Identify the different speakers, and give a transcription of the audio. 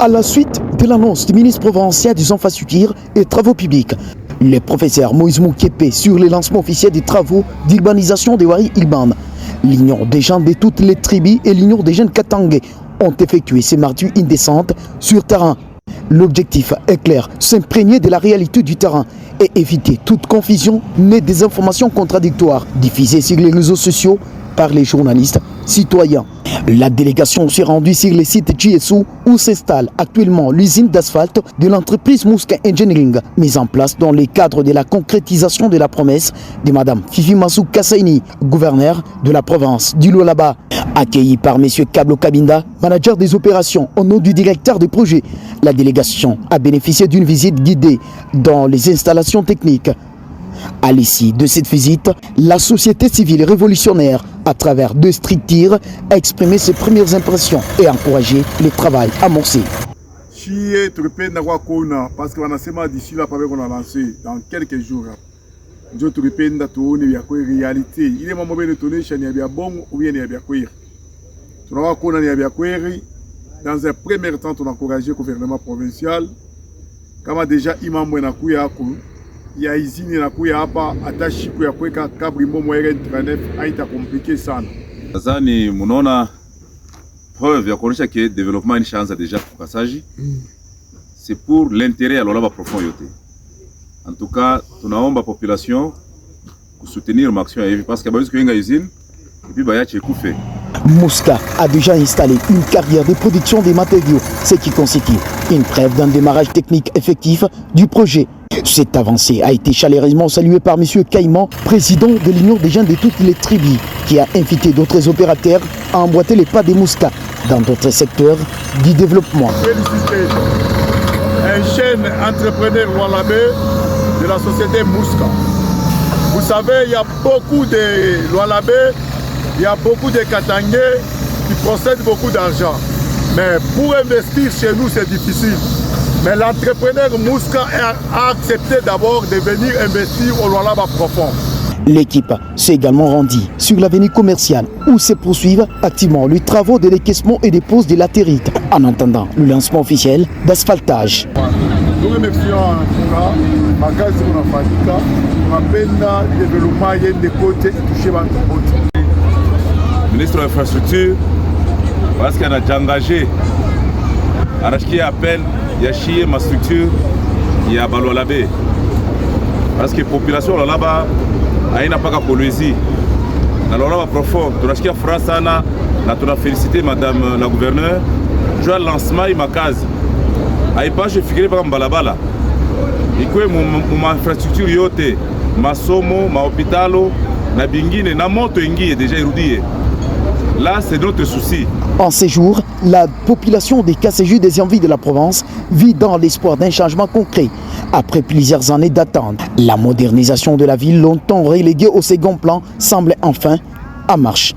Speaker 1: À la suite de l'annonce du ministre provincial des infrastructures et travaux publics, le professeur Moïse Mouképe sur le lancement officiel des travaux d'urbanisation de Wari Ilban, l'Union des gens de toutes les tribus et l'Union des jeunes Katangais ont effectué ces mardis une descente sur terrain. L'objectif est clair, s'imprégner de la réalité du terrain et éviter toute confusion née des informations contradictoires diffusées sur les réseaux sociaux par les journalistes citoyens. La délégation s'est rendue sur le site Chiesou où s'installe actuellement l'usine d'asphalte de l'entreprise Mouska Engineering, mise en place dans le cadre de la concrétisation de la promesse de Mme Fifi Massou Kassaini, gouverneur de la province du Lualaba. Accueilli par M. Kablo Kabinda, manager des opérations au nom du directeur des projets, la délégation a bénéficié d'une visite guidée dans les installations techniques. À l'issue de cette visite, la société civile révolutionnaire, à travers deux structures, a exprimé ses premières impressions et encouragé le travail amorcé.
Speaker 2: Parce qu'on a seulement d'ici là, qu'on a lancé dans quelques jours. Je te répète, réalité. Il est moment de tourner chez Niabia Bon ou bien Niabia Kouir. Tu vas qu'on a Niabia Kouir. Dans un premier temps, on a encouragé le gouvernement provincial. Comme déjà, Imam Mouenakouya, il y a ici na kuya hapa atashi kuya kweka kabri momo ere 39 haita compliqué sana.
Speaker 3: Nazani munaona preuve ya kuonyesha que développement ilishaanza déjà kukasaji. C'est pour l'intérêt ya Lualaba profond yote. En tout cas, tunaomba population soutenir l'action ya hivi parce que bayozi kuyenga usine et puis bayache kufe.
Speaker 1: Mouska a déjà installé une carrière de production des matériaux, ce qui constitue une preuve d'un démarrage technique effectif du projet. Cette avancée a été chaleureusement saluée par M. Caïman, président de l'Union des jeunes de toutes les tribus, qui a invité d'autres opérateurs à emboîter les pas des Mouska dans d'autres secteurs du développement.
Speaker 2: Féliciter un jeune entrepreneur Lualabé de la société Mouska. Vous savez, il y a beaucoup de Lualabé, il y a beaucoup de Katangais qui possèdent beaucoup d'argent. Mais pour investir chez nous, c'est difficile. Mais l'entrepreneur Mouska a accepté d'abord de venir investir au Lualaba profond.
Speaker 1: L'équipe s'est également rendue sur l'avenue commerciale où se poursuivent activement les travaux de décaissement et de pose de latérite en attendant le lancement officiel d'asphaltage.
Speaker 2: Nous remercions le
Speaker 3: ministre de l'infrastructure, parce qu'il a déjà engagé à acheter appel. Il y a chié ma structure, il y a Lualabé. Parce que la population là-bas, elle n'a pas qu'à Kolwezi. Dans Lualaba profond, tu as France, tu as félicité madame la gouverneure. Tu as lancement de ma case. Elle n'a pas figuré par Balabala. Il y a mon infrastructure, ma somo, ma hôpitalo, na bingine, na moto est déjà érudie. Là, c'est notre souci.
Speaker 1: En ces jours, la population des Kasséju des envies de la province vit dans l'espoir d'un changement concret. Après plusieurs années d'attente, la modernisation de la ville, longtemps reléguée au second plan, semble enfin en marche.